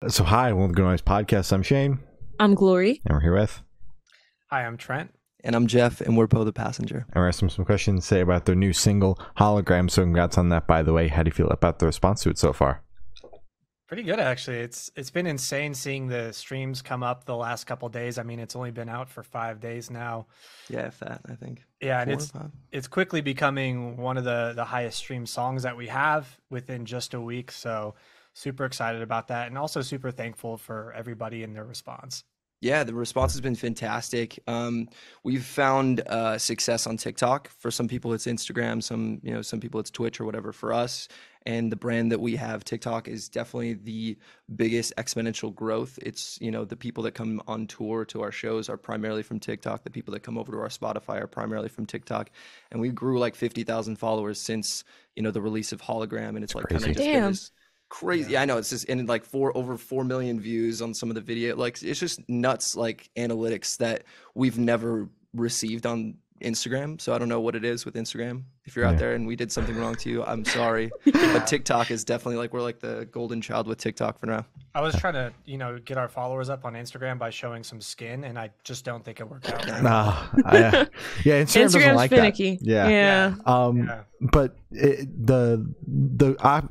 So hi, welcome to Noise Podcast. I'm Shane. I'm Glory. And we're here with. Hi, I'm Trent. And I'm Jeff, and we're Poe the Passenger. And we're asking some questions to say about their new single, Hologram. So congrats on that, by the way. How do you feel about the response to it so far? Pretty good, actually. It's been insane seeing the streams come up the last couple days. I mean, it's only been out for 5 days now. Yeah, if that, I think. Yeah, and it's quickly becoming one of the highest streamed songs that we have within just a week. So super excited about that, and also super thankful for everybody and their response. Yeah, the response has been fantastic. We've found success on TikTok. For some people, it's Instagram. Some people it's Twitch or whatever. For us and the brand that we have, TikTok is definitely the biggest exponential growth. It's, the people that come on tour to our shows are primarily from TikTok. The people that come over to our Spotify are primarily from TikTok. And we grew like 50,000 followers since, the release of Hologram. And it's like kind of just been this crazy. Yeah, I know, it's just in like over 4 million views on some of the video. Like, it's just nuts, like analytics that we've never received on Instagram. So I don't know what it is with Instagram. If you're out there and we did something wrong to you, I'm sorry. But TikTok is definitely like, we're like the golden child with TikTok for now. I was trying to, get our followers up on Instagram by showing some skin, and I just don't think it worked out. Yeah, Instagram doesn't like finicky. That. Yeah. But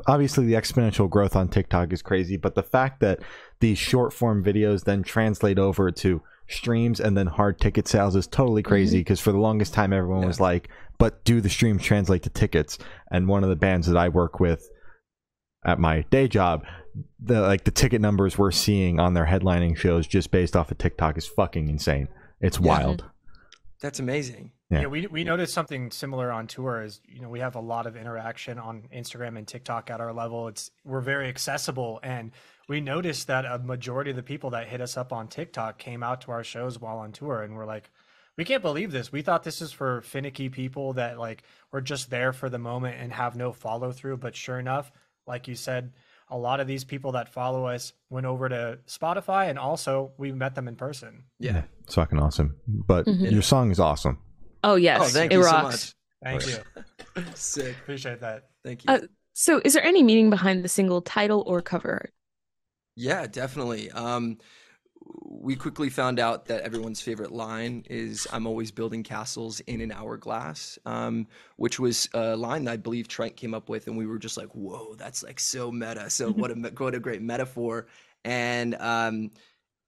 obviously the exponential growth on TikTok is crazy, but the fact that these short form videos then translate over to streams and then hard ticket sales is totally crazy, because for the longest time everyone was like, but do the streams translate to tickets? And one of the bands that I work with at my day job, the ticket numbers we're seeing on their headlining shows just based off of TikTok is fucking insane. It's wild. That's amazing. Yeah, we noticed something similar on tour. Is we have a lot of interaction on Instagram and TikTok at our level. We're very accessible, and we noticed that a majority of the people that hit us up on TikTok came out to our shows while on tour, and we're like, we can't believe this. We thought this is for finicky people that like were just there for the moment and have no follow through. But sure enough, like you said, a lot of these people that follow us went over to Spotify, and also we met them in person. Yeah, it's fucking awesome. But your song is awesome. Oh yes, thank it you rocks. so much. Thank you. Sick. Appreciate that. Thank you. So is there any meaning behind the single title or cover art? Yeah, definitely. We quickly found out that everyone's favorite line is "I'm always building castles in an hourglass," which was a line that I believe Trent came up with, and we were just like, "Whoa, that's like so meta." So what a great metaphor, and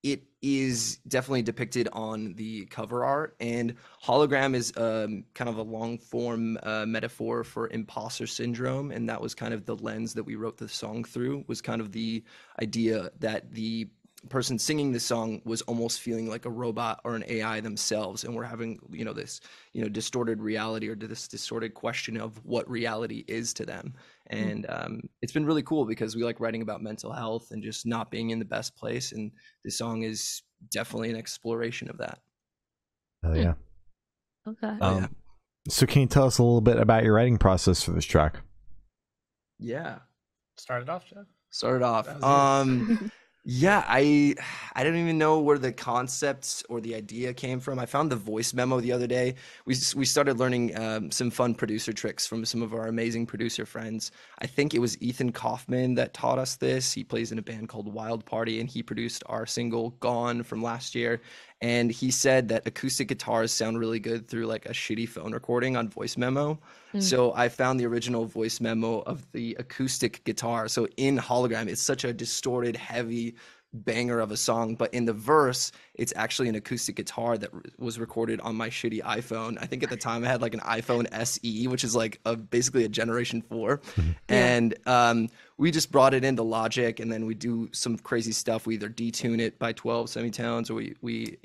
it is definitely depicted on the cover art. And hologram is kind of a long form metaphor for imposter syndrome, and that was kind of the lens that we wrote the song through. Was kind of the idea that the person singing the song was almost feeling like a robot or an AI themselves, and we're having this distorted reality, or this distorted question of what reality is to them. And it's been really cool because we like writing about mental health and just not being in the best place, and this song is definitely an exploration of that. Oh yeah. Okay. So can you tell us a little bit about your writing process for this track? Yeah, Started off, Jeff. Yeah, I don't even know where the concepts or the idea came from. I found the voice memo the other day. We started learning some fun producer tricks from some of our amazing producer friends. I think it was Ethan Kaufman that taught us this. He plays in a band called Wild Party, and he produced our single Gone from last year. And he said that acoustic guitars sound really good through like a shitty phone recording on voice memo. So I found the original voice memo of the acoustic guitar. So in Hologram, it's such a distorted, heavy banger of a song, but in the verse, it's actually an acoustic guitar that was recorded on my shitty iPhone. I think at the time I had like an iPhone SE, which is like basically a Generation 4. And we just brought it into Logic, and then we do some crazy stuff. We either detune it by 12 semitones, or we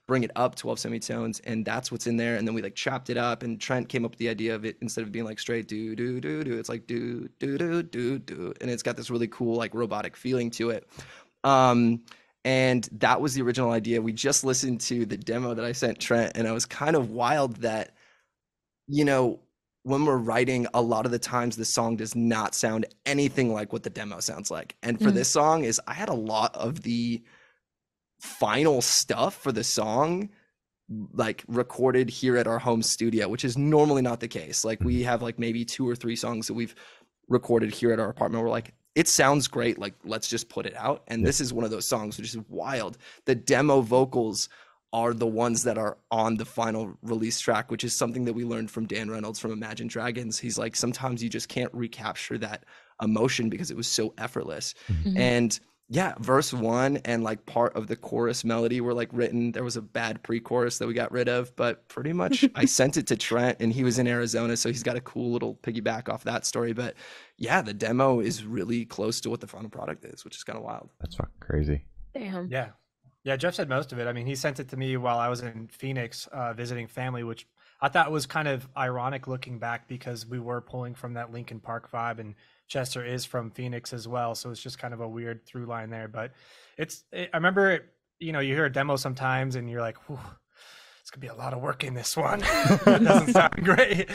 bring it up 12 semitones, and that's what's in there. And then we like chopped it up, and Trent came up with the idea of it, instead of being like straight do do do do, it's like do do do do do, and it's got this really cool like robotic feeling to it. And that was the original idea. We just listened to the demo that I sent Trent, and I was kind of wild that, when we're writing, a lot of the times the song does not sound anything like what the demo sounds like. And for this song I had a lot of the final stuff for the song like recorded here at our home studio, which is normally not the case. Like we have like maybe 2 or 3 songs that we've recorded here at our apartment. We're like, it sounds great. Like, let's just put it out. And this is one of those songs which is wild. The demo vocals are the ones that are on the final release track, which is something that we learned from Dan Reynolds from Imagine Dragons. He's like, sometimes you just can't recapture that emotion because it was so effortless. And yeah, verse 1 and like part of the chorus melody were like written. There was a bad pre-chorus that we got rid of, but pretty much I sent it to Trent, and he was in Arizona, so he's got a cool little piggyback off that story. But yeah, the demo is really close to what the final product is, which is kind of wild. That's fucking crazy. Damn. Yeah, Jeff said most of it. I mean, he sent it to me while I was in Phoenix visiting family, which I thought was kind of ironic looking back because we were pulling from that Linkin Park vibe, and Chester is from Phoenix as well. So it's just kind of a weird through line there. But I remember, you hear a demo sometimes and you're like, it's going to be a lot of work in this one. That doesn't sound great.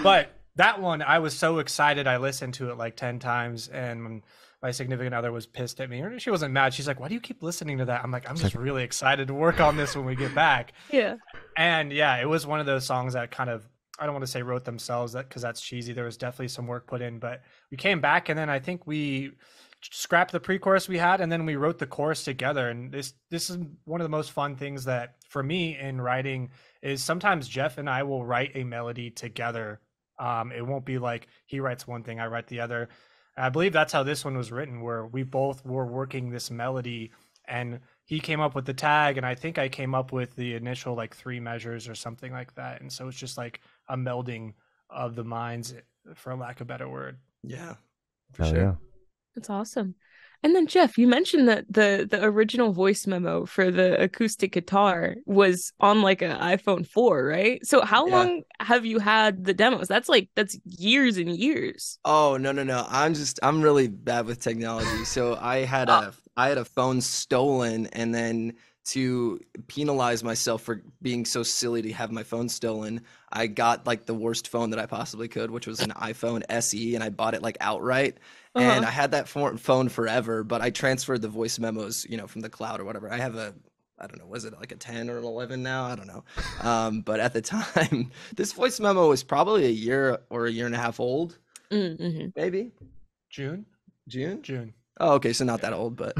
But that one, I was so excited. I listened to it like 10 times, and my significant other was pissed at me. Or she wasn't mad. She's like, why do you keep listening to that? I'm like, I'm just really excited to work on this when we get back. Yeah. And yeah, it was one of those songs that kind of, I don't want to say wrote themselves, that because that's cheesy. There was definitely some work put in, but we came back, and then I think we scrapped the pre-chorus we had, and then we wrote the chorus together. And this is one of the most fun things that for me in writing is sometimes Jeff and I will write a melody together. It won't be like he writes one thing, I write the other. I believe that's how this one was written, where we both were working this melody, and he came up with the tag, and I think I came up with the initial like 3 measures or something like that. And so it's just like a melding of the minds, for lack of a better word. Yeah, for Hell sure. yeah. That's awesome. And then Jeff, you mentioned that the original voice memo for the acoustic guitar was on like an iPhone 4, right? So how long have you had the demos? That's years and years. Oh, no. I'm really bad with technology. So I had a phone stolen, and then to penalize myself for being so silly to have my phone stolen, I got like the worst phone that I possibly could, which was an iPhone SE, and I bought it like outright. And I had that phone forever, but I transferred the voice memos, from the cloud or whatever. I have I don't know, was it like a 10 or an 11 now? I don't know. But at the time, this voice memo was probably a year or a year and a half old, maybe. June. Oh, okay, so not that old, but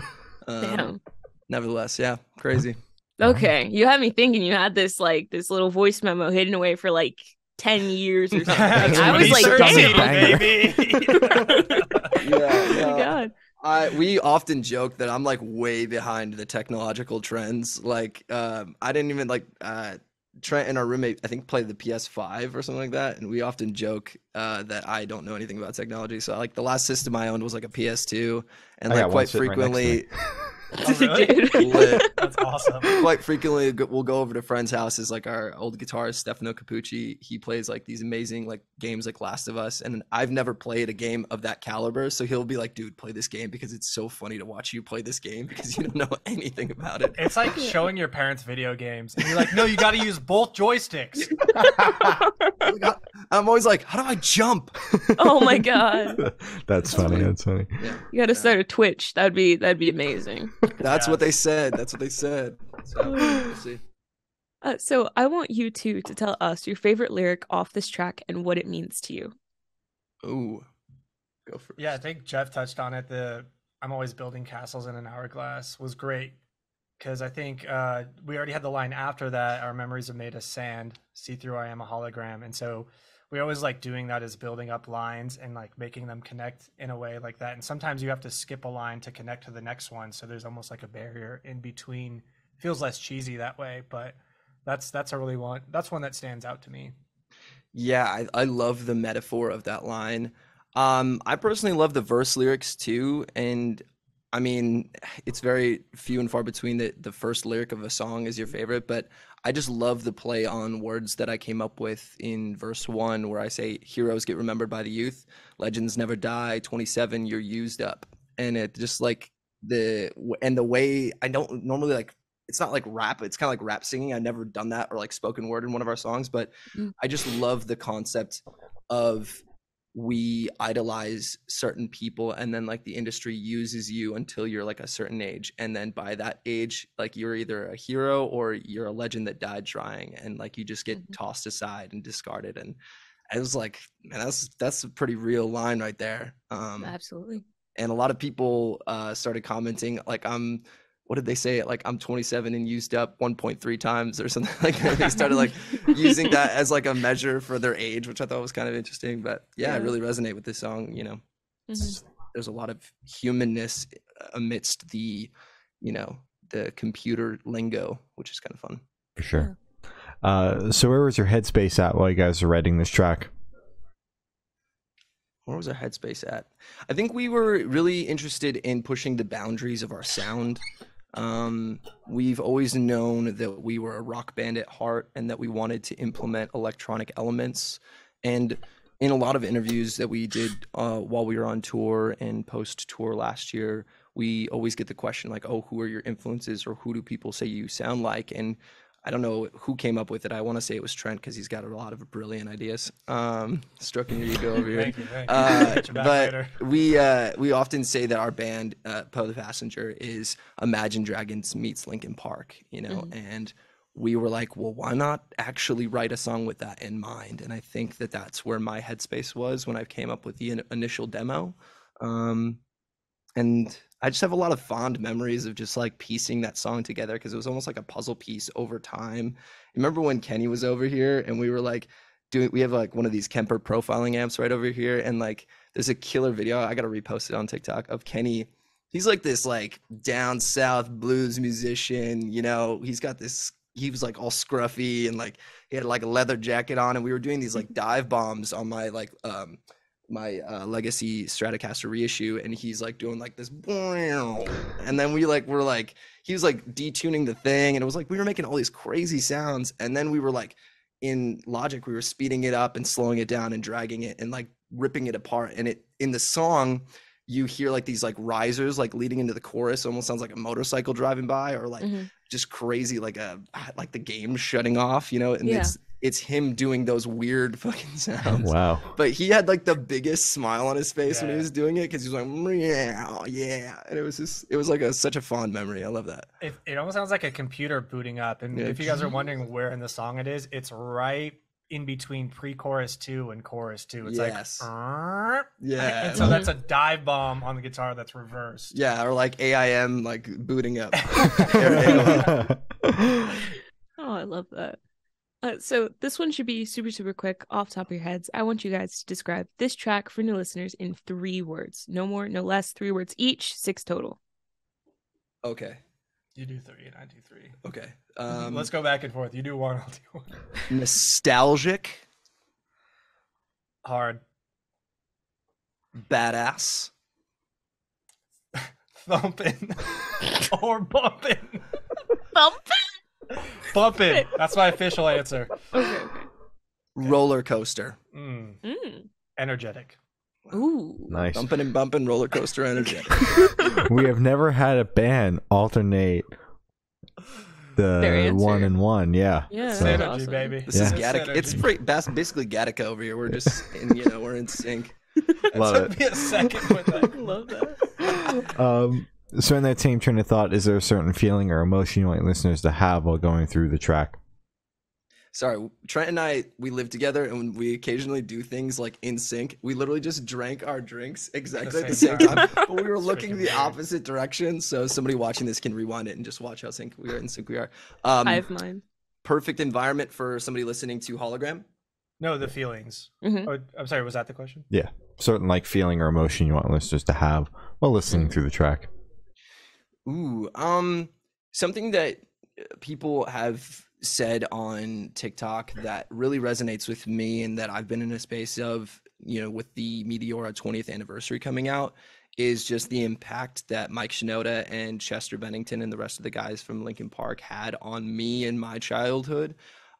Damn. nevertheless, yeah, crazy. Okay, you had me thinking you had this little voice memo hidden away for like 10 years or something. I was like, damn, baby. Yeah. Oh my God. We often joke that I'm like way behind the technological trends. Like, I didn't even Trent and our roommate, I think, played the PS5 or something like that, and we often joke that I don't know anything about technology. So like the last system I owned was like a PS2, and like quite frequently. Oh, really? Lit. That's awesome. Quite frequently, we'll go over to friends' houses. Like our old guitarist Stefano Capucci, he plays like these amazing like games like Last of Us, and I've never played a game of that caliber. So he'll be like, "Dude, play this game because it's so funny to watch you play this game because you don't know anything about it." It's like showing your parents video games, and you're like, "No, you got to use both joysticks." I'm always like, "How do I jump?" Oh my God. That's funny. That's funny. Yeah. You got to start a Twitch. That'd be amazing. That's what they said. So we'll see. So I want you two to tell us your favorite lyric off this track and what it means to you. Ooh, go for it. Yeah, I think Jeff touched on it. I'm always building castles in an hourglass was great, because I think we already had the line after that, our memories are made of sand, see through I am a hologram. And so we always like doing that, as building up lines and like making them connect in a way like that. And sometimes you have to skip a line to connect to the next one, so there's almost like a barrier in between. Feels less cheesy that way, but that's one that stands out to me. Yeah, I love the metaphor of that line. I personally love the verse lyrics too, and I mean, it's very few and far between that the first lyric of a song is your favorite, but I just love the play on words that I came up with in verse 1, where I say, heroes get remembered by the youth, legends never die, 27, you're used up. And it just like the way I don't normally like, it's not like rap, it's kind of like rap singing. I've never done that or like spoken word in one of our songs, but I just love the concept of we idolize certain people, and then like the industry uses you until you're like a certain age, and then by that age, like you're either a hero or you're a legend that died trying, and like you just get tossed aside and discarded. And I was like, man, that's a pretty real line right there. Absolutely. and a lot of people started commenting like what did they say? Like I'm 27 and used up 1.3 times or something like that. They started like using that as like a measure for their age, which I thought was kind of interesting. But yeah, I really resonate with this song. You know, there's a lot of humanness amidst the, you know, the computer lingo, which is kind of fun. For sure. So where was your headspace at while you guys were writing this track? Where was our headspace at? I think we were really interested in pushing the boundaries of our sound. We've always known that we were a rock band at heart and that we wanted to implement electronic elements. And in a lot of interviews that we did while we were on tour and post-tour last year, we always get the question like, oh, who are your influences, or who do people say you sound like? And I don't know who came up with it. I want to say it was Trent because he's got a lot of brilliant ideas. Stroking your ego over here. Thank you. But we often say that our band, Poe the Passenger, is Imagine Dragons meets Linkin Park, you know, and we were like, well, why not actually write a song with that in mind? And I think that that's where my headspace was when I came up with the initial demo. And I just have a lot of fond memories of just like piecing that song together, because it was almost like a puzzle piece over time. Remember when Kenny was over here and we were like we have like one of these Kemper profiling amps right over here, and like there's a killer video, I gotta repost it on TikTok, of Kenny. He's like this like down south blues musician, you know, he was like all scruffy and like he had like a leather jacket on, and we were doing these like dive bombs on my like my Legacy Stratocaster reissue, and he's like doing like this, and then we're like he was like detuning the thing, and it was like we were making all these crazy sounds, and then we were like in Logic we were speeding it up and slowing it down and dragging it and like ripping it apart, and it in the song you hear like these like risers like leading into the chorus, almost sounds like a motorcycle driving by, or like just crazy like the game shutting off, you know, and it's him doing those weird fucking sounds. Wow. But he had like the biggest smile on his face when he was doing it, because he was like, yeah. And it was like such a fond memory. I love that. It almost sounds like a computer booting up. And if you guys are wondering where in the song it is, it's right in between pre-chorus 2 and chorus 2. It's like, yeah. And so that's a dive bomb on the guitar that's reversed. Yeah, or like AIM like booting up. Oh, I love that. So this one should be super, super quick, off the top of your heads. I want you guys to describe this track for new listeners in 3 words. No more, no less, 3 words each, 6 total. Okay. You do 3 and I do 3. Okay. Let's go back and forth. You do 1, I'll do 1. Nostalgic. Hard. Badass. Thumping. Or bumping. Thumping? Bumping. That's my official answer. Okay. Roller coaster. Energetic. Ooh. Nice. Bumping and bumping, roller coaster energetic. We have never had a band alternate the 1 and 1. Yeah. Yeah. So, Energy, awesome. baby. This is Gattaca. Energy. It's basically Gattaca over here. We're just we're in sync. love Took it. me a second with that. Love that. So in that same train of thought, is there a certain feeling or emotion you want listeners to have while going through the track? Sorry, Trent and I, we live together, and we occasionally do things like in sync. We literally just drank our drinks exactly at the same time, but we were looking the opposite direction. So somebody watching this can rewind it and just watch how in sync we are. I have mine. Perfect environment for somebody listening to Hologram. No, the feelings. Oh, I'm sorry, was that the question? Yeah. Certain like feeling or emotion you want listeners to have while listening through the track. Ooh, something that people have said on TikTok that really resonates with me, and that I've been in a space of, with the Meteora 20th anniversary coming out, is just the impact that Mike Shinoda and Chester Bennington and the rest of the guys from Linkin Park had on me in my childhood.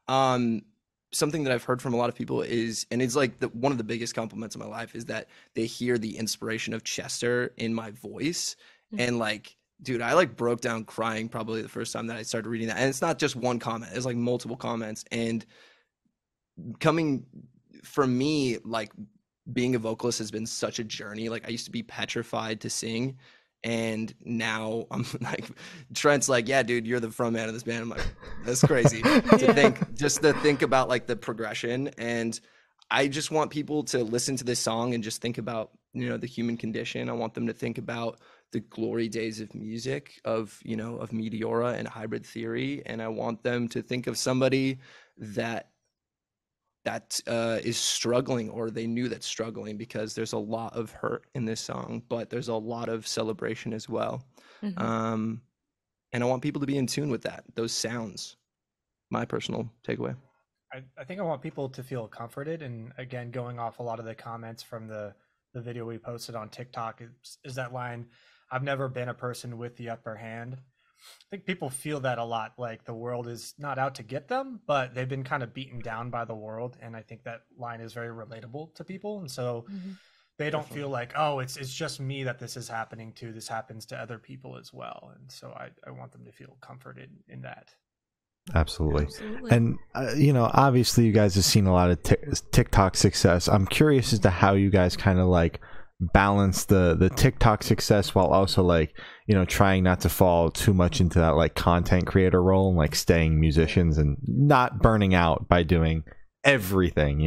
Something that I've heard from a lot of people is, and it's like one of the biggest compliments of my life, is that they hear the inspiration of Chester in my voice. And like, dude, I like broke down crying probably the first time that I started reading that. And it's not just one comment, it's like multiple comments. And coming from me, like being a vocalist has been such a journey. Like I used to be petrified to sing. And now I'm like, Trent's like, yeah, dude, you're the front man of this band. I'm like, that's crazy to think about like the progression. And I just want people to listen to this song and just think about the human condition. I want them to think about the glory days of music, of Meteora and hybrid theory. And I want them to think of somebody that is struggling, or they knew that's struggling, because there's a lot of hurt in this song, but there's a lot of celebration as well. And I want people to be in tune with those sounds. My personal takeaway. I think I want people to feel comforted. And again, going off a lot of the comments from the video we posted on TikTok is that line, "I've never been a person with the upper hand." I think people feel that a lot, like the world is not out to get them, but they've been kind of beaten down by the world. And I think that line is very relatable to people. And so they don't feel like, oh, it's just me that this is happening to. This happens to other people as well. And so I want them to feel comforted in that. Absolutely. And obviously you guys have seen a lot of TikTok success. I'm curious as to how you guys kind of like balance the TikTok success while also like trying not to fall too much into that like content creator role, and like staying musicians and not burning out by doing everything.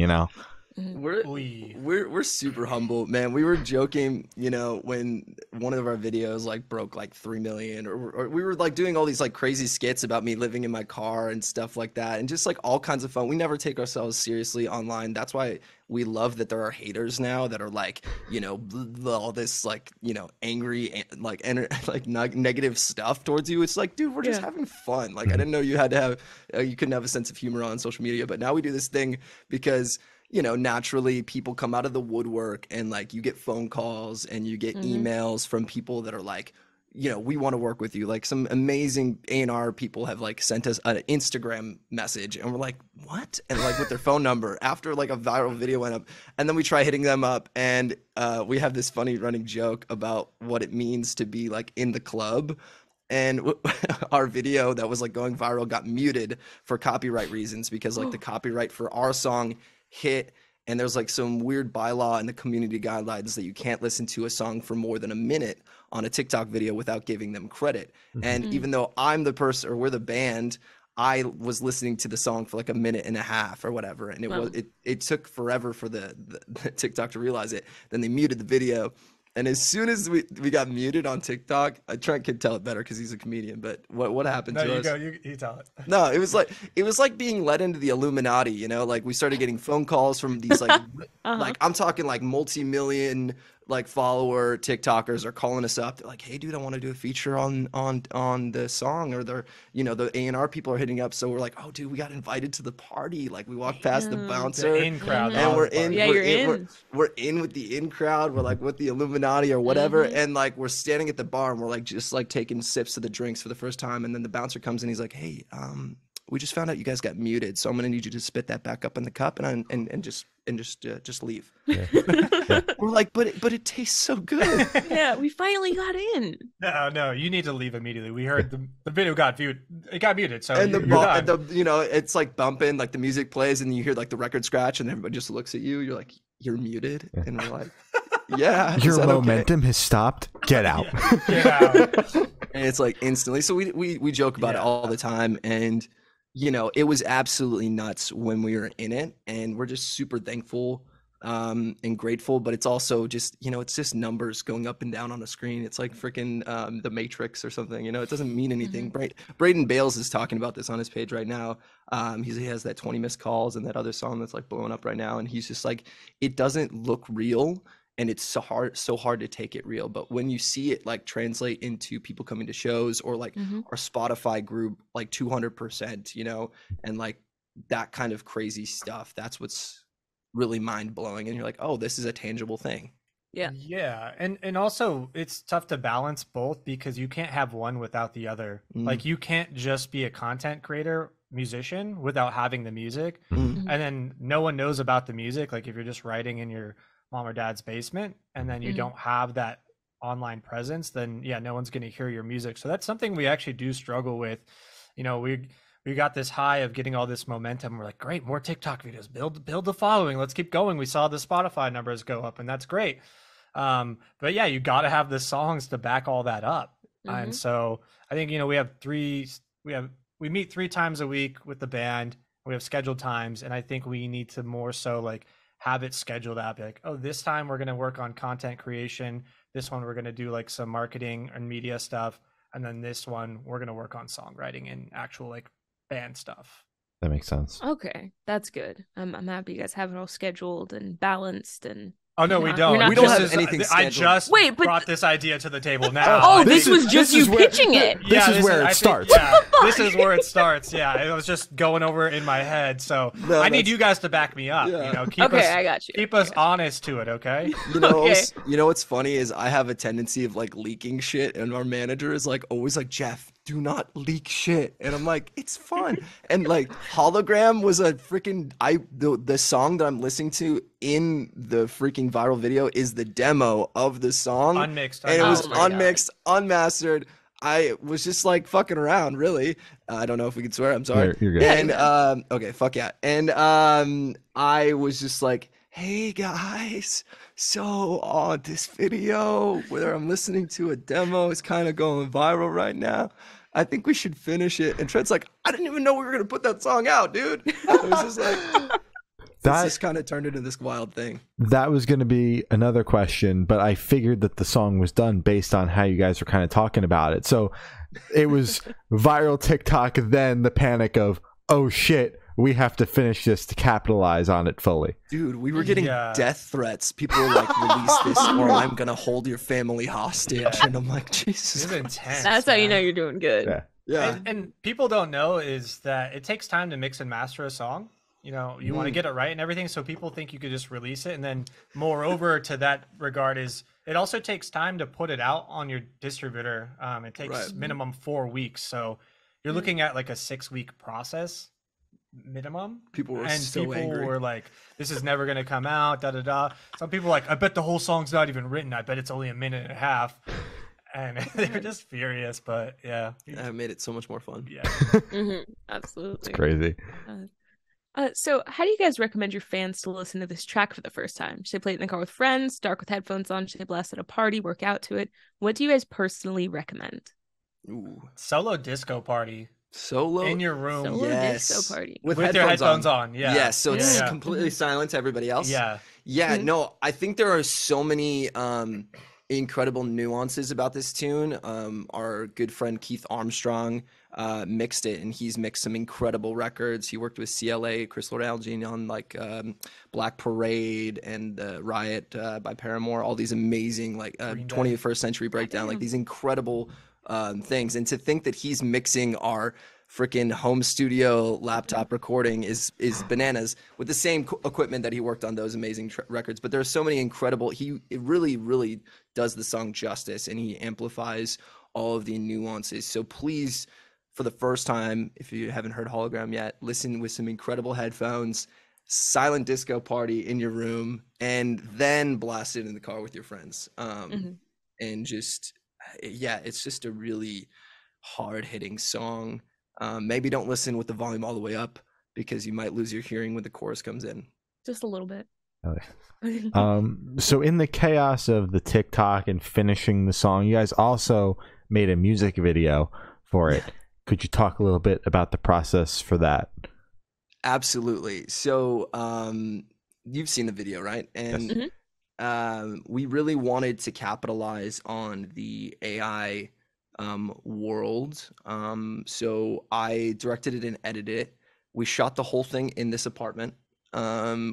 We're super humble, man. We were joking, when one of our videos like broke like 3 million, or we were like doing all these like crazy skits about me living in my car and stuff like that, and just like all kinds of fun. We never take ourselves seriously online. That's why we love that there are haters now that are like, all this like, angry, like negative stuff towards you. It's like, dude, we're just having fun. Like, I didn't know you had to have, you couldn't have a sense of humor on social media, but now we do this thing because naturally people come out of the woodwork, and like you get phone calls and you get emails from people that are like, we want to work with you. Like some amazing A&R people have like sent us an Instagram message, and we're like, what? And like with their phone number after like a viral video went up, and then we try hitting them up, and we have this funny running joke about what it means to be like in the club. And our video that was like going viral got muted for copyright reasons, because like the copyright for our song hit, and there's like some weird bylaw in the community guidelines that you can't listen to a song for more than a minute on a TikTok video without giving them credit. And even though I'm the person, or we're the band, I was listening to the song for like a minute and a half or whatever, and it took forever for the TikTok to realize it. Then they muted the video. And as soon as we got muted on TikTok, Trent could tell it better because he's a comedian. But what happened to us? You tell it. No, it was like being led into the Illuminati. Like we started getting phone calls from these like like I'm talking like multi-million like follower TikTokers are calling us up. They're like, "Hey, dude, I want to do a feature on the song," or they're the A&R people are hitting up. So we're like, "Oh, dude, we got invited to the party." Like we walked past the bouncer, the in crowd, and we're in with the in crowd. We're like with the Illuminati or whatever, and like we're standing at the bar, and we're like just like taking sips of the drinks for the first time, and then the bouncer comes in. He's like, "Hey, we just found out you guys got muted, so I'm gonna need you to spit that back up in the cup and just leave." We're like, but it tastes so good. Yeah, we finally got in. No, you need to leave immediately. We heard the video got viewed. It got muted, so and it's like bumping, like the music plays, and you hear like the record scratch, and everybody just looks at you. You're like, "You're muted," and we're like, "Yeah, your momentum has stopped. Get out." Get out. And it's like instantly. So we joke about it all the time, and it was absolutely nuts when we were in it, and we're just super thankful and grateful. But it's also just, it's just numbers going up and down on a screen. It's like freaking the Matrix or something. It doesn't mean anything. Braden Bales is talking about this on his page right now. He has that 20 missed calls and that other song that's like blowing up right now, and he's just like, it doesn't look real. And it's so hard to take it real. But when you see it like translate into people coming to shows, or like our Spotify group, like 200%, and like that kind of crazy stuff, that's what's really mind blowing. And you're like, oh, this is a tangible thing. Yeah. And also it's tough to balance both, because you can't have one without the other. Like you can't just be a content creator musician without having the music. And then no one knows about the music. Like if you're just writing in your mom or dad's basement, and then you don't have that online presence, then no one's going to hear your music. So that's something we actually do struggle with. We got this high of getting all this momentum. We're like, great, more TikTok videos, build the following, let's keep going. We saw the Spotify numbers go up, and that's great. But you got to have the songs to back all that up. And so I think we meet 3 times a week with the band. We have scheduled times, and I think we need to more so like have it scheduled out. Be like, oh, this time we're going to work on content creation. This one we're going to do like some marketing and media stuff. And then this one we're going to work on songwriting and actual like band stuff. That makes sense. Okay, that's good. I'm happy you guys have it all scheduled and balanced and. Oh no, we don't. We don't have anything I scheduled. just brought this idea to the table now. Oh, this was just you pitching it. This is where it starts. This is where it starts. Yeah, it was just going over in my head. So I need you guys to back me up. Yeah. You know, I got you. Keep us honest to it, okay? You know, Okay. you know what's funny is I have a tendency of like leaking shit, and our manager is like always like, Jeff, do not leak shit. And I'm like, it's fun. And like Hologram was a freaking the song that I'm listening to in the freaking viral video is the demo of the song. Unmixed. And it was Oh my God. unmixed, unmastered. I was just like fucking around, really. I don't know if we can swear. I'm sorry. You're good. And okay, fuck yeah. And I was just like, hey guys, so this video where I'm listening to a demo is kind of going viral right now. I think we should finish it. And Trent's like, I didn't even know we were gonna put that song out, dude. It was just like That just kind of turned into this wild thing. That was going to be another question, but I figured that the song was done based on how you guys were kind of talking about it. So it was viral TikTok, then the panic of, oh shit, we have to finish this to capitalize on it fully. Dude, we were getting death threats. People were like, release this or I'm going to hold your family hostage. And I'm like, Jesus. This is intense. That's how you know you're doing good. Yeah. Yeah. And people don't know is that it takes time to mix and master a song. You know, you want to get it right and everything. So people think you could just release it. And then moreover to that regard is it also takes time to put it out on your distributor. It takes minimum 4 weeks. So you're looking at like a 6-week process minimum. People were and so people angry. were like, this is never going to come out, da da da. Some people were like, I bet the whole song's not even written. I bet it's only a minute and a half. And they were just furious, but yeah. That made it so much more fun. Yeah. Absolutely. It's crazy. So how do you guys recommend your fans to listen to this track for the first time? Should they play it in the car with friends, dark with headphones on? Should they blast at a party, work out to it? What do you guys personally recommend? Ooh. Solo disco party Solo in your room Solo yes. disco party. with your headphones on. Yeah. Yes, so it's Yeah. completely silent to everybody else. Yeah. Yeah, no, I think there are so many incredible nuances about this tune. Our good friend Keith Armstrong mixed it, and he's mixed some incredible records. He worked with CLA, Crystal Algene on like Black Parade and Riot by Paramore, all these amazing like 21st Century Breakdown, like these incredible things. And to think that he's mixing our freaking home studio laptop recording is bananas with the same equipment that he worked on those amazing records. But there are so many incredible, it really does the song justice, and he amplifies all of the nuances. So please, for the first time, if you haven't heard Hologram yet, listen with some incredible headphones, silent disco party in your room, and then blast it in the car with your friends. And just, yeah, it's just a really hard-hitting song. Maybe don't listen with the volume all the way up because you might lose your hearing when the chorus comes in. Just a little bit. So in the chaos of the TikTok and finishing the song, you guys also made a music video for it. Could you talk a little bit about the process for that? Absolutely. So you've seen the video, right? And we really wanted to capitalize on the AI world. So I directed it and edited it. We shot the whole thing in this apartment,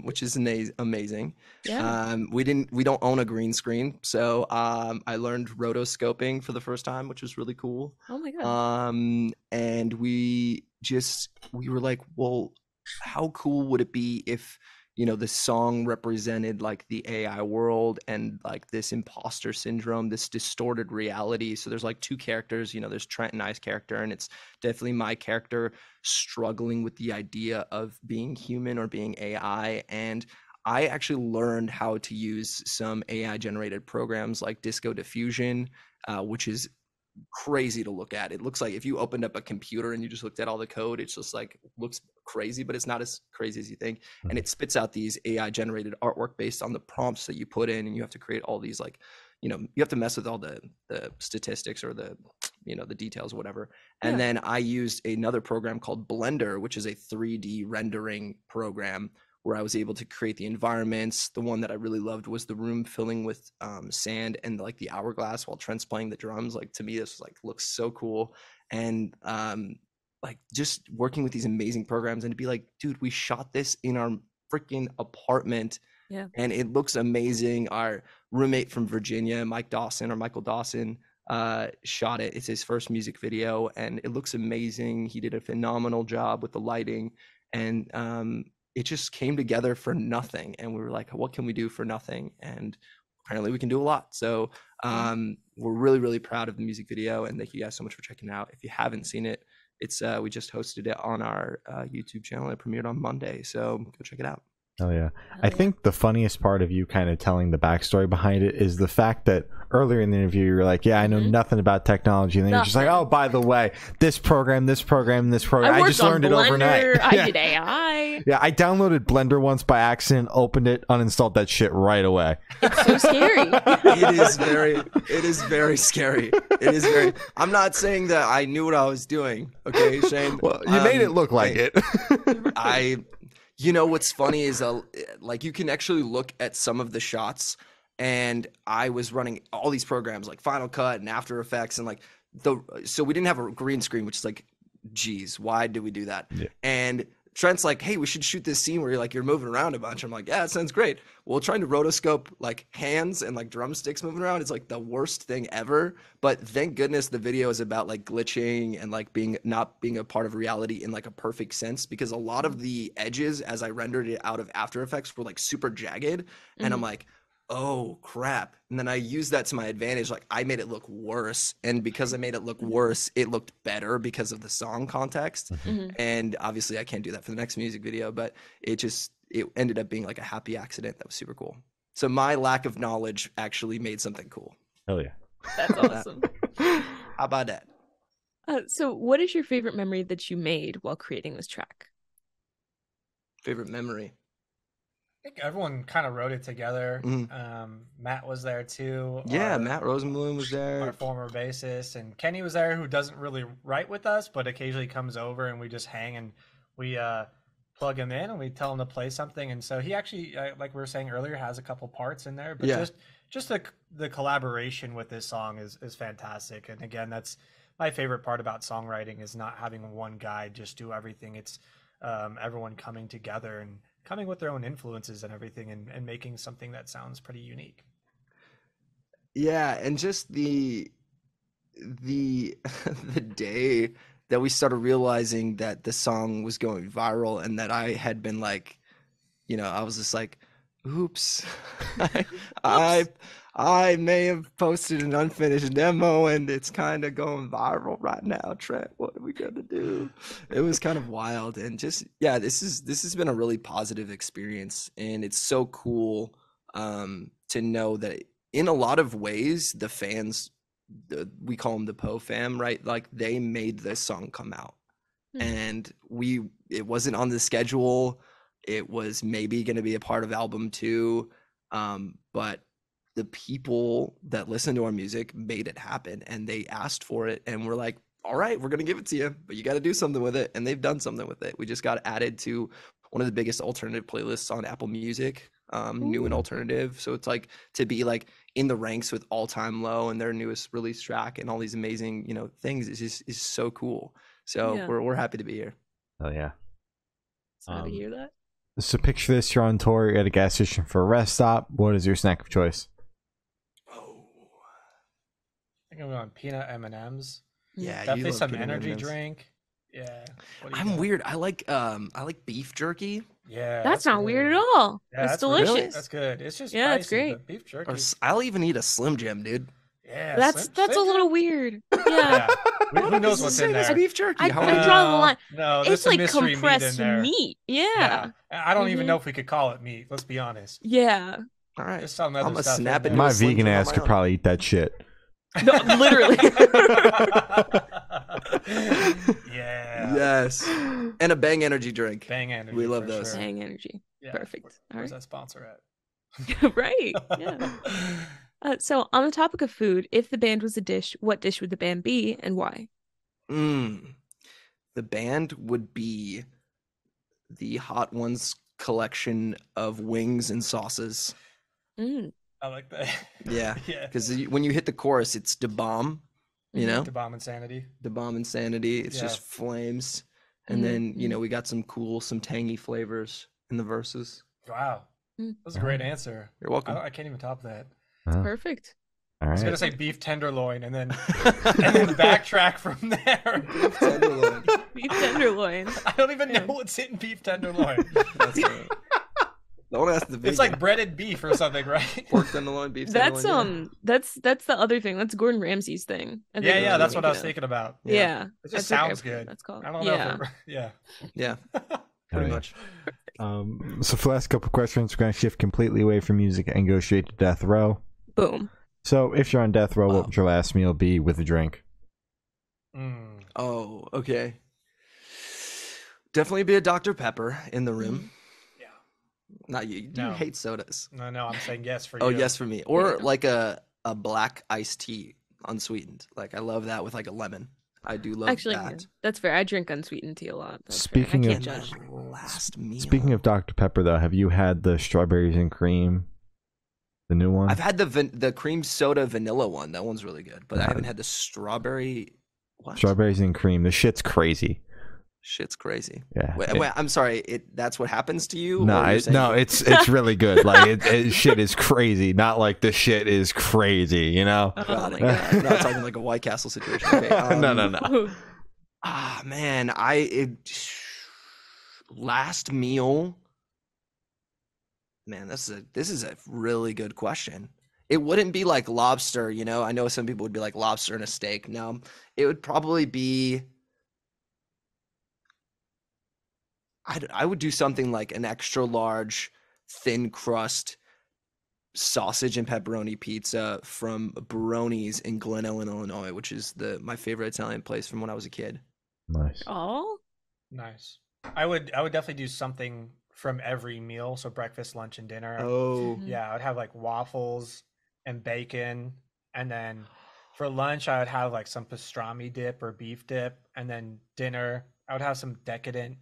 which is amazing. Yeah. We don't own a green screen, so I learned rotoscoping for the first time, which was really cool. Oh my god. And we were like, well, how cool would it be if, you know, the song represented like the AI world and like this imposter syndrome, this distorted reality. So there's like two characters, you know, there's Trent and I's character, and it's definitely my character struggling with the idea of being human or being AI. And I actually learned how to use some AI generated programs like Disco Diffusion, which is crazy to look at. It looks like if you opened up a computer and you just looked at all the code, it's just like looks crazy, but it's not as crazy as you think. And it spits out these AI generated artwork based on the prompts that you put in, and you have to create all these, like, you know, you have to mess with all the statistics or the, you know, the details or whatever. And then I used another program called Blender, which is a 3D rendering program, where I was able to create the environments. The one that I really loved was the room filling with sand and like the hourglass while Trent's playing the drums. Like to me, this was like looks so cool. And like just working with these amazing programs and to be like, dude, we shot this in our freaking apartment. Yeah. And it looks amazing. Our roommate from Virginia, Michael Dawson, shot it. It's his first music video and it looks amazing. He did a phenomenal job with the lighting and it just came together for nothing. And we were like, what can we do for nothing? And apparently we can do a lot. So we're really, really proud of the music video and thank you guys so much for checking it out. If you haven't seen it, it's we just hosted it on our YouTube channel. It premiered on Monday. So go check it out. Oh yeah. I think the funniest part of you kind of telling the backstory behind it is the fact that earlier in the interview you were like, yeah, I know nothing about technology, and then you're just like, oh, by the way, this program, I just learned it overnight. I did AI. Yeah, I downloaded Blender once by accident, opened it, uninstalled that shit right away. It's so scary. It is very scary. It is very. I'm not saying that I knew what I was doing, okay, Shane? Well, you made it look like it. You know what's funny is like you can actually look at some of the shots, and I was running all these programs like Final Cut and After Effects and like so we didn't have a green screen, which is like, geez, why did we do that? Yeah. And Trent's like, hey, we should shoot this scene where you're moving around a bunch. I'm like, yeah, it sounds great. Well, trying to rotoscope like hands and like drumsticks moving around is like the worst thing ever. But thank goodness the video is about like glitching and like not being a part of reality in like a perfect sense, because a lot of the edges as I rendered it out of After Effects were like super jagged. And I'm like, oh crap. And then I used that to my advantage. Like I made it look worse. And because I made it look worse, it looked better because of the song context. And obviously I can't do that for the next music video, but it ended up being like a happy accident. That was super cool. So my lack of knowledge actually made something cool. Hell yeah. That's awesome. How about that? So what is your favorite memory that you made while creating this track? Favorite memory? I think everyone kind of wrote it together. Matt was there too. Yeah, Matt Rosenblum was there. Our former bassist. And Kenny was there, who doesn't really write with us, but occasionally comes over and we just hang and we plug him in and we tell him to play something. And so he actually, like we were saying earlier, has a couple parts in there. But just the collaboration with this song is fantastic. And again, that's my favorite part about songwriting, is not having one guy just do everything. It's everyone coming together and coming with their own influences and everything and making something that sounds pretty unique. Yeah, and just the day that we started realizing that the song was going viral and that I had been like, I was just like, oops. I may have posted an unfinished demo and it's kind of going viral right now, Trent. What are we gonna do? It was kind of wild, and just this has been a really positive experience, and it's so cool to know that in a lot of ways the fans, we call them the Poe fam, right? Like they made this song come out, and it wasn't on the schedule. It was maybe going to be a part of album 2, but the people that listen to our music made it happen, and they asked for it, and we're like, all right, we're going to give it to you, but you got to do something with it. And they've done something with it. We just got added to one of the biggest alternative playlists on Apple Music, new and alternative. So it's like to be like in the ranks with All Time Low and their newest release track and all these amazing, things is so cool. So we're happy to be here. Oh yeah. Sorry to hear that. So picture this: you're on tour, you're at a gas station for a rest stop. What is your snack of choice? I think I'm going peanut M&Ms. Yeah, definitely some energy drink. Yeah. I'm weird. I like beef jerky. Yeah. That's not weird at all. Yeah, it's delicious. Really, that's good. It's just it's spicy, great. but beef jerky. Or I'll even eat a Slim Jim, dude. Yeah. That's a little weird. Yeah. Who knows what's in there? Beef jerky. I draw the line. No, it's like meat compressed in there. meat. Yeah. I don't even know if we could call it meat. Let's be honest. Yeah. All right. There's some other I'm stuff snap it. My vegan ass could probably eat that shit. No, literally. Yeah. Yes. And a Bang Energy drink. Bang Energy. We love those. Sure. Bang Energy. Yeah. Perfect. Where's that sponsor at? Right. Yeah. So on the topic of food, if the band was a dish, what dish would the band be and why? The band would be the Hot Ones collection of wings and sauces. Mm. I like that. Yeah, Yeah. because when you hit the chorus, it's Da Bomb, you know, The bomb insanity. Da Bomb Insanity. It's Yeah. just flames, and then we got some tangy flavors in the verses. Wow. That was a great answer. You're welcome. I can't even top that. Perfect. All I was right. gonna say beef tenderloin and then backtrack from there. Beef tenderloin. Beef tenderloin. I don't even know what's in beef tenderloin. That's right. Don't ask the vegan. It's like breaded beef or something, right? pork tenderloin, beef That's tenderloin. that's the other thing. That's Gordon Ramsay's thing. I think Yeah, that's what I was thinking thinking about. of. Yeah. It That's just like sounds everything good. That's called. I don't know. Yeah. Yeah, Oh, pretty yeah. much. So for the last couple questions, we're going to shift completely away from music and go straight to death row. Boom. So if you're on death row, what would your last meal be with a drink? Oh, okay. Definitely be a Dr. Pepper in the rim. Yeah. Not you. You No. hate sodas. No, I'm saying yes for you. Oh, yes for me. Or Yeah. like a black iced tea, unsweetened. Like I love that with like a lemon. I do love Actually, that. yeah, that's fair. I drink unsweetened tea a lot. That's Speaking fair. I of- can't judge. Last meal. Speaking of Dr. Pepper, though, have you had the strawberries and cream? The new one? I've had the cream soda vanilla one. That one's really good. But I haven't had the strawberry. What? Strawberries and cream. The shit's crazy. Shit's crazy. Yeah. Wait, I'm sorry. That's what happens to you? No, Or you're saying- it's really good. Like shit is crazy. Not like the shit is crazy. You know? Oh Got my it. god. I'm not talking like a White Castle situation. Okay, No. Man, last meal. Man, this is a really good question. It wouldn't be like lobster, you know. I know some people would be like lobster and a steak. No, it would probably be. I would do something like an extra large, thin crust sausage and pepperoni pizza from Baroni's in Glen Ellen, Illinois, which is my favorite Italian place from when I was a kid. Nice. Oh. Nice. I would definitely do something from every meal. So breakfast, lunch, and dinner. Oh, Yeah, I would have like waffles and bacon, and then for lunch I would have like some pastrami dip or beef dip, and then dinner I would have some decadent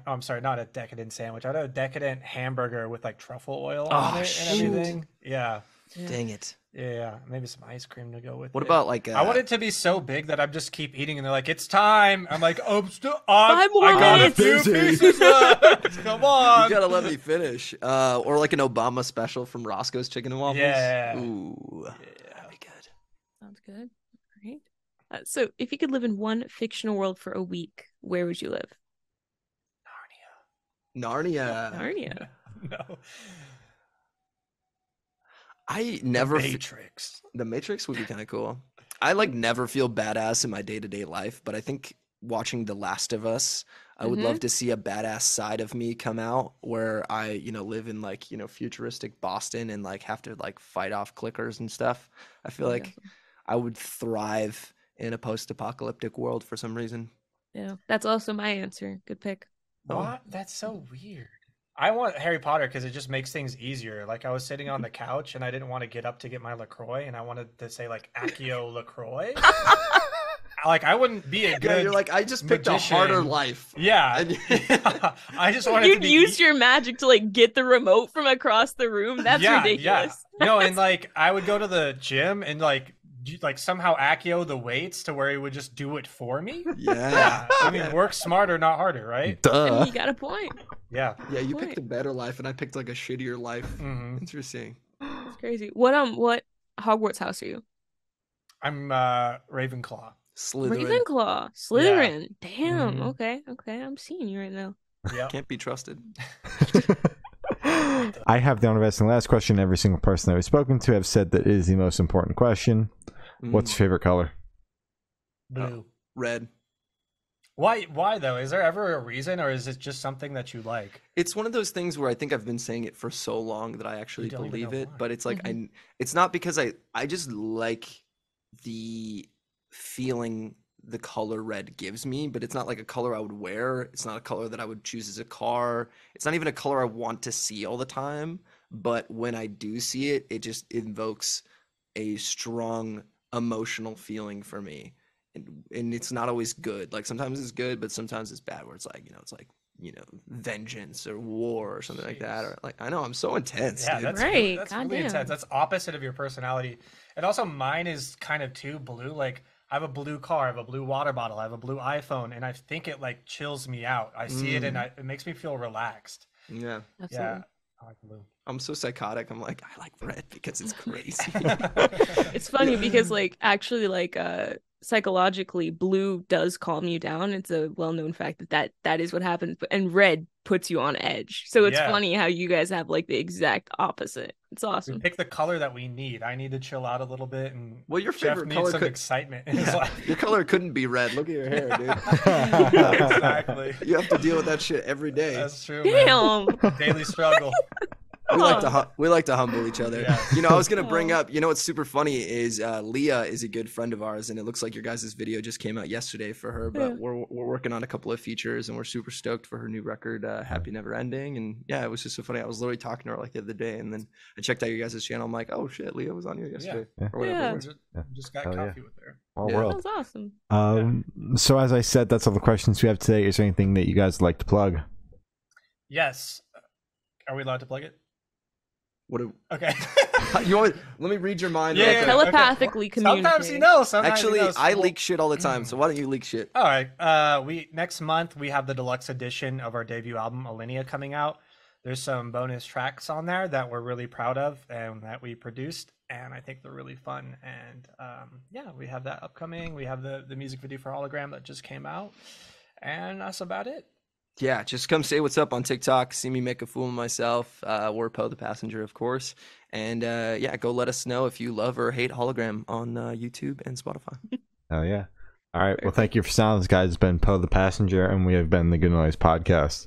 I'm sorry, not a decadent sandwich. I'd have a decadent hamburger with like truffle oil on it and everything. Yeah. dang it. Yeah, maybe some ice cream to go with What it. about like I want it to be so big that I just keep eating, and they're like, "It's time." I'm like, "Oh, Five more I got a minutes." few pieces left. Come on." You gotta let me finish. Or like an Obama special from Roscoe's Chicken and Waffles. Yeah. Ooh, Yeah. that'd be good. Sounds good. Great. So, if you could live in one fictional world for a week, where would you live? Narnia. Narnia. No. I never. Matrix. The Matrix would be kind of cool. I like never feel badass in my day-to-day life, but I think watching The Last of Us, I would love to see a badass side of me come out where I, live in like, futuristic Boston and like have to like fight off clickers and stuff. I feel like I would thrive in a post-apocalyptic world for some reason. Yeah, that's also my answer. Good pick. What? That's so weird. I want Harry Potter because it just makes things easier. Like I was sitting on the couch and I didn't want to get up to get my LaCroix, and I wanted to say like Accio LaCroix. Like I wouldn't be a good. Yeah, you're like, I just picked magician. a harder life. Yeah. I just wanted to You'd be use your magic to like get the remote from across the room. That's ridiculous. Yeah. No, and like I would go to the gym and like somehow Accio the weights to where he would just do it for me. Yeah. I mean, work smarter, not harder, right? I Duh. mean, you got a point. Yeah. Yeah, you Point. picked a better life and I picked like a shittier life. hmm Interesting. That's crazy. What Hogwarts house are you? I'm Ravenclaw. Slytherin. Ravenclaw. Slytherin. Damn. Mhm. Okay. I'm seeing you right now. Yeah. Can't be trusted. I have the honor of asking the last question. Every single person that we've spoken to have said that it is the most important question. What's your favorite color? Blue. Red? Why though? Is there ever a reason, or is it just something that you like? It's one of those things where I think I've been saying it for so long that I actually don't even believe know it, why. but it's like it's not because I just like the feeling the color red gives me, but it's not like a color I would wear. It's not a color that I would choose as a car. It's not even a color I want to see all the time, but when I do see it, it just invokes a strong emotional feeling for me. And it's not always good. Like sometimes it's good, but sometimes it's bad where it's like, it's like vengeance or war or something like that. Or like, I know I'm so intense. Yeah, dude. that's Right. That's God really damn. intense. That's opposite of your personality. And also mine is kind of too blue. Like I have a blue car, I have a blue water bottle, I have a blue iPhone, and I think it like chills me out. I see it and it makes me feel relaxed. Yeah. Absolutely. Yeah, I like blue. I'm so psychotic. I'm like, I like red because it's crazy. It's funny because like actually like psychologically blue does calm you down. It's a well-known fact that is what happens, and red puts you on edge. So it's funny how you guys have like the exact opposite. It's We awesome. pick the color that we need. I need to chill out a little bit, and Well, your Jeff favorite needs color some could- excitement in his life. Your color couldn't be red. Look at your hair, dude. Exactly. You have to deal with that shit every day. That's true, man. Damn. Daily struggle. We like to humble each other. Yeah. I was gonna bring up. What's super funny is Leah is a good friend of ours, and it looks like your guys' video just came out yesterday for her. But we're working on a couple of features, and we're super stoked for her new record, "Happy Never Ending." And yeah, it was just so funny. I was literally talking to her like the other day, and then I checked out your guys' channel. I'm like, oh shit, Leah was on here yesterday, or whatever. Yeah. It was. Just got Hell yeah. coffee with her. All Yeah. That world. was awesome. So as I said, that's all the questions we have today. Is there anything that you guys would like to plug? Yes. Are we allowed to plug it? What? Okay. Let me read your mind. Yeah, real yeah, quick. Telepathically Sometimes you communicate. know. Sometimes Actually, you know. I leak shit all the time. So why don't you leak shit? All right. We next month we have the deluxe edition of our debut album Alinea coming out. There's some bonus tracks on there that we're really proud of and that we produced, and I think they're really fun. And yeah, we have that upcoming. We have the music video for Hologram that just came out, and that's about it. Yeah, just come say what's up on TikTok. See me make a fool of myself. We're Poe the Passenger, of course. And yeah, go let us know if you love or hate Hologram on YouTube and Spotify. Oh yeah. All right. Well, thank you for silence, guys. It's been Poe the Passenger, and we have been the Good Noise Podcast.